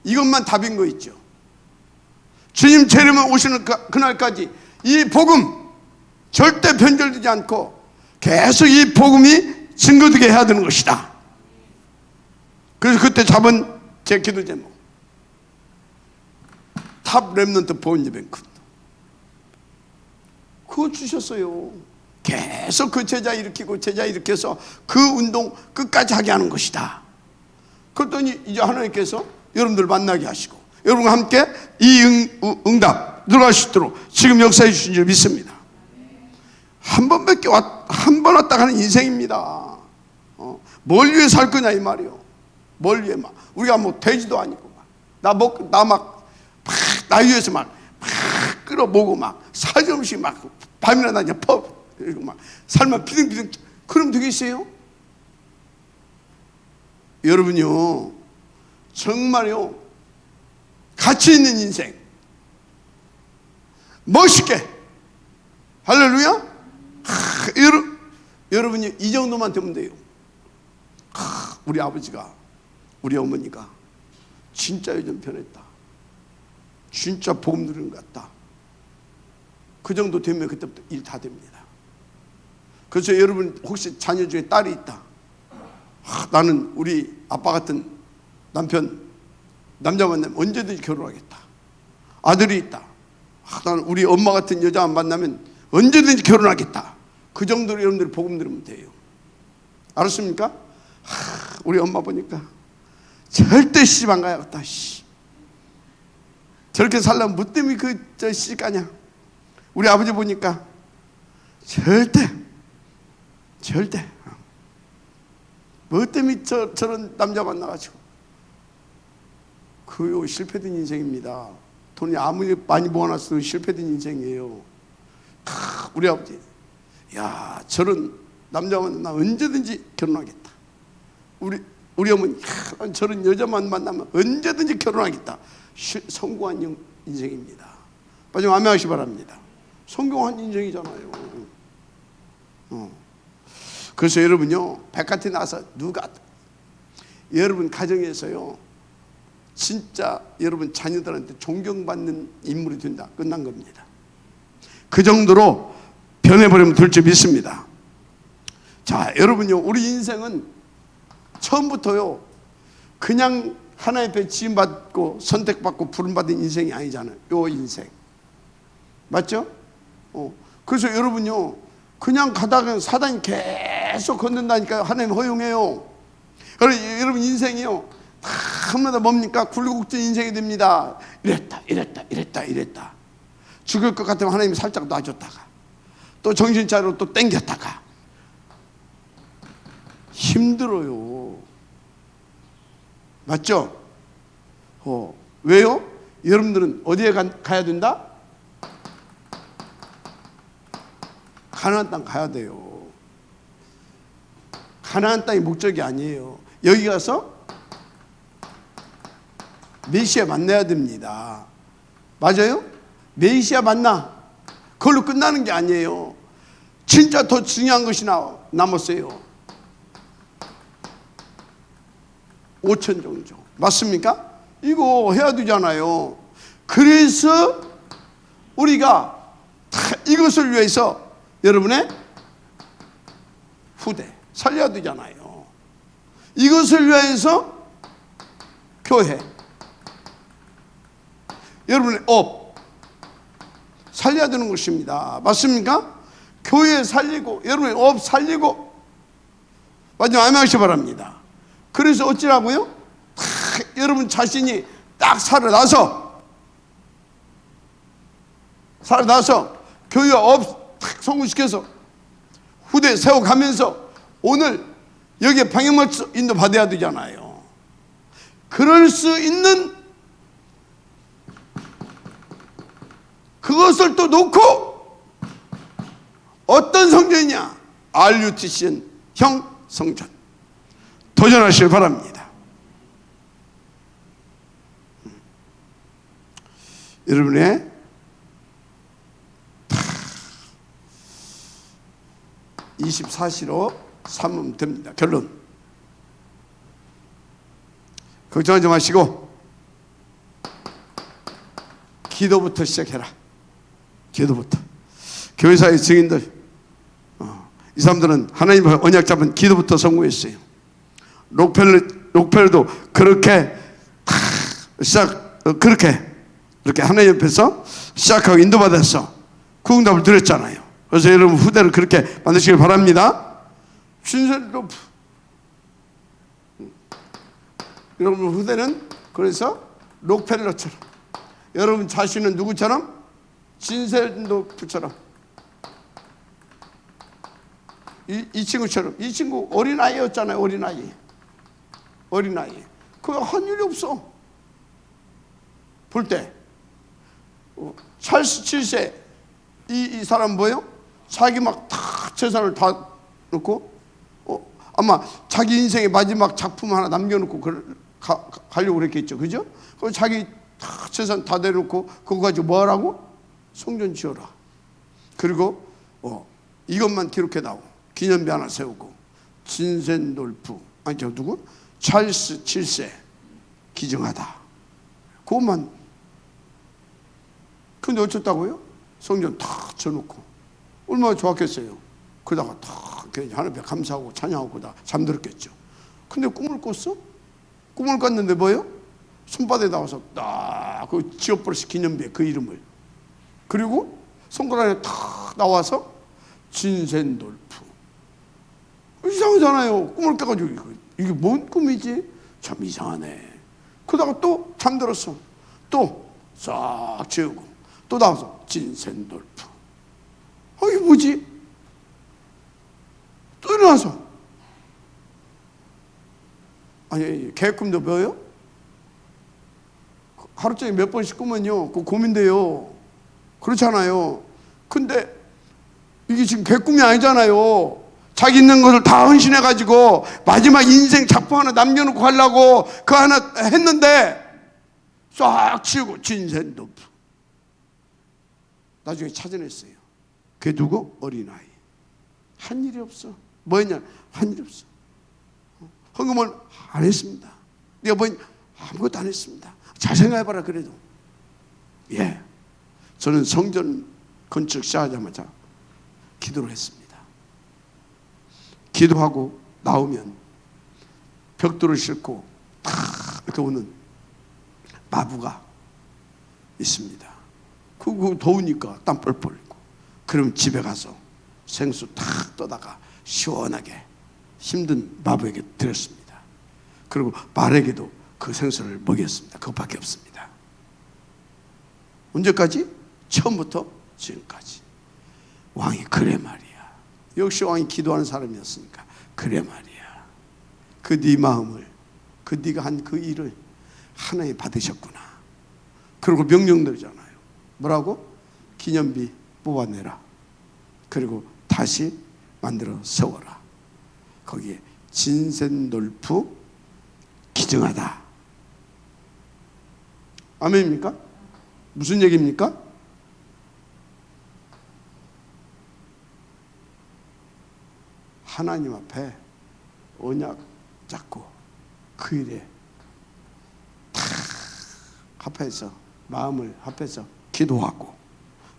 이것만 답인 거 있죠. 주님 재림에 오시는 그날까지 이 복음 절대 변절되지 않고 계속 이 복음이 증거되게 해야 되는 것이다. 그래서 그때 잡은 제 기도 제목, 탑 렘넌트 본 이벤트. 그거 주셨어요. 계속 그 제자 일으키고 제자 일으켜서 그 운동 끝까지 하게 하는 것이다. 그랬더니 이제 하나님께서 여러분들 만나게 하시고 여러분과 함께 이 응답 들어갈 수 있도록 지금 역사해 주신 줄 믿습니다. 한 번 왔다 가는 인생입니다. 뭘 위해 살 거냐 이 말이요. 뭘 위해 막 우리가 뭐 돼지도 아니고 나 위해서 막 끌어모고 막 사정없이 막 밤이나 낮에 그리고 막 살만 비등비등 그럼 되겠어요? 여러분요, 정말요, 가치 있는 인생 멋있게 할렐루야. 여러분이 이 정도만 되면 돼요. 우리 아버지가 우리 어머니가 진짜 요즘 변했다. 진짜 복음 누리는 것 같다. 그 정도 되면 그때부터 일 다 됩니다. 그래서 여러분 혹시 자녀 중에 딸이 있다. 나는 우리 아빠 같은 남편 남자 만나면 언제든지 결혼하겠다. 아들이 있다. 나는 우리 엄마 같은 여자 만나면 언제든지 결혼하겠다. 그 정도로 여러분들이 복음 들으면 돼요. 알았습니까? 우리 엄마 보니까 절대 시집 안 가야겠다. 저렇게 살려면 뭐 때문에 저 시집 가냐. 우리 아버지 보니까 절대 뭐 때문에 저런 남자 만나가지고. 그요 실패된 인생입니다. 돈이 아무리 많이 모아놨어도 실패된 인생이에요. 우리 아버지, 야, 저런 남자 만나면 언제든지 결혼하겠다. 우리 어머니, 저런 여자만 만나면 언제든지 결혼하겠다. 성공한 인생입니다. 마지막 아멘 하시기 바랍니다. 성공한 인생이잖아요. 그래서 여러분요, 백화점에 나서 누가 여러분 가정에서요 진짜 여러분 자녀들한테 존경받는 인물이 된다. 끝난 겁니다. 그 정도로 변해버리면 될 줄 믿습니다. 자, 여러분요, 우리 인생은 처음부터요 그냥 하나님 앞에 지음받고 선택받고 부름받은 인생이 아니잖아요. 요 인생 맞죠? 그래서 여러분요 그냥 가다가 사단이 계속 건든다니까 하나님 허용해요. 그래서 여러분 인생이요 한마디 뭡니까? 굴곡진 인생이 됩니다. 이랬다 죽을 것 같으면 하나님이 살짝 놔줬다가 또 정신 차리고 또 땡겼다가 힘들어요. 맞죠? 왜요? 여러분들은 어디에 가야 된다? 가나안 땅 가야 돼요. 가나안 땅이 목적이 아니에요. 여기 가서 메시아 만나야 됩니다. 맞아요? 메시아 만나 그걸로 끝나는 게 아니에요. 진짜 더 중요한 것이 남았어요. 5천 종족 맞습니까? 이거 해야 되잖아요. 그래서 우리가 이것을 위해서 여러분의 후대 살려야 되잖아요. 이것을 위해서 교회, 여러분의 업 살려야 되는 것입니다. 맞습니까? 교회 살리고 여러분의 업 살리고 마지막 아멘 하시기 바랍니다. 그래서 어찌라고요? 여러분 자신이 딱 살아나서 교회와 업 딱 성공시켜서 후대 세워가면서 오늘 여기에 방향맞춰 인도 받아야 되잖아요. 그럴 수 있는 그것을 또 놓고 어떤 성전이냐? RUTC는 형 성전 도전하시길 바랍니다. 여러분의 24시로 삼으면 됩니다. 결론 걱정하지 마시고 기도부터 시작해라. 기도부터. 교회사의 증인들 이 사람들은 하나님 언약 잡은 기도부터 성공했어요. 록펠도 그렇게 그렇게 하나님 옆에서 시작하고 인도받아서 그 응답을 드렸잖아요. 그래서 여러분 후대를 그렇게 만드시길 바랍니다. 신설로프 여러분 후대는 그래서 록펠러처럼 여러분 자신은 누구처럼? 진셀로프처럼 이 친구처럼. 이 친구 어린아이였잖아요. 어린아이 그거 한 일이 없어. 볼 때 찰스 7세 이 사람 뭐예요? 자기 막 다 재산을 다 놓고 아마 자기 인생의 마지막 작품 하나 남겨놓고 가려고 그랬겠죠. 그죠? 그럼 자기 다 재산 다 내놓고 그거 가지고 뭐 하라고? 성전 지어라. 그리고 이것만 기록해다오. 기념비 하나 세우고 진센돌프 아니 저 누구? 찰스 7세 기증하다. 그것만. 근데 어쩌다고요? 성전 탁 쳐놓고 얼마나 좋았겠어요. 그러다가 탁 하나님 감사하고 찬양하고 그러다 잠들었겠죠. 근데 꿈을 꿨어? 꿈을 꿨는데 뭐예요? 손바닥에 나와서 딱 그 지어버렸어. 기념비에 그 이름을. 그리고 손가락에 탁 나와서 진센돌프. 이상하잖아요. 꿈을 깨가지고 이게 뭔 꿈이지? 참 이상하네. 그러다가 또 잠들었어. 또 싹 지우고 또 나와서 진센돌프. 이게 뭐지? 또 일어나서 아니 개꿈도 뭐예요? 하루 종일 몇 번씩 꾸면요 그거 고민돼요. 그렇잖아요. 근데 이게 지금 개꿈이 아니잖아요. 자기 있는 것을 다 헌신해가지고 마지막 인생 작품 하나 남겨놓고 하려고 그 하나 했는데 싹 치우고 진센돌프. 나중에 찾아냈어요. 그게 누구? 어린아이. 한 일이 없어. 뭐였냐? 한 일이 없어. 헌금을 안 했습니다. 네가 뭐냐? 아무것도 안 했습니다. 잘 생각해봐라. 그래도 저는 성전 건축 시작하자마자 기도를 했습니다. 기도하고 나오면 벽돌을 싣고 탁 이렇게 오는 마부가 있습니다. 그거 더우니까 땀 뻘뻘 흘리고 그럼 집에 가서 생수 탁 떠다가 시원하게 힘든 마부에게 드렸습니다. 그리고 말에게도 그 생수를 먹였습니다. 그것밖에 없습니다. 언제까지? 처음부터 지금까지. 왕이 그래 말이야. 역시 왕이 기도하는 사람이었으니까 그래 말이야. 그 네 마음을 그 네가 한 그 일을 하나님 받으셨구나. 그리고 명령 내리잖아요. 뭐라고? 기념비 뽑아내라. 그리고 다시 만들어 세워라. 거기에 진센돌프 기증하다. 아멘입니까? 무슨 얘기입니까? 하나님 앞에 언약 잡고 그 일에 다 합해서 마음을 합해서 기도하고,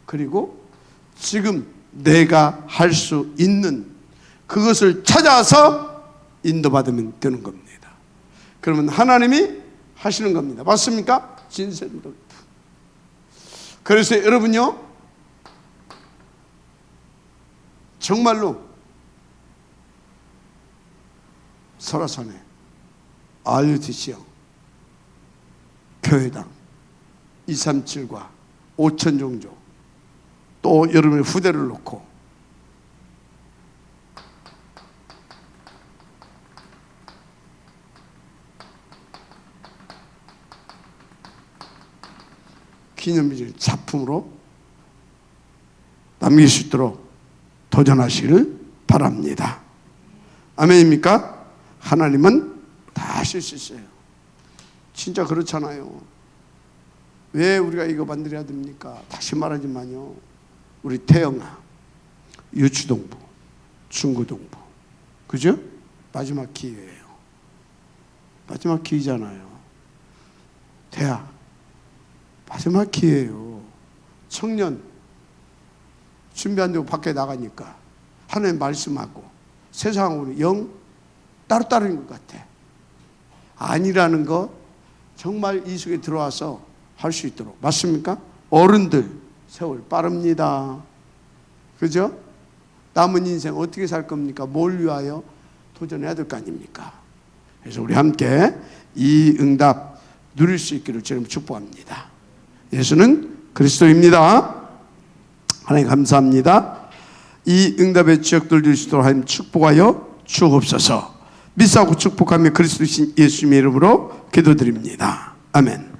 그리고 지금 내가 할 수 있는 그것을 찾아서 인도받으면 되는 겁니다. 그러면 하나님이 하시는 겁니다. 맞습니까? 진센돌프. 그래서 여러분요, 정말로 설화산에 RUTC형 교회당 237과 5천 종족, 또 여러분의 후대를 놓고 기념비를 작품으로 남길 수 있도록 도전하시기를 바랍니다. 아멘입니까? 하나님은 다 하실 수 있어요. 진짜 그렇잖아요. 왜 우리가 이거 만들어야 됩니까? 다시 말하지만요, 우리 태영아, 유치동부, 중고동부, 그죠? 마지막 기회예요. 마지막 기회잖아요. 대학, 마지막 기회예요. 청년, 준비한다고 밖에 나가니까 하나님 말씀하고 세상으로 영 따로따로인 것 같아. 아니라는 거 정말 이 속에 들어와서 할 수 있도록. 맞습니까? 어른들 세월 빠릅니다. 그죠? 남은 인생 어떻게 살 겁니까? 뭘 위하여 도전해야 될 거 아닙니까? 그래서 우리 함께 이 응답 누릴 수 있기를 주님 축복합니다. 예수는 그리스도입니다. 하나님 감사합니다. 이 응답의 지역들 누릴 수 있도록 하나님 축복하여 주옵소서. 믿사고 축복하며 그리스도신 예수님의 이름으로 기도드립니다. 아멘.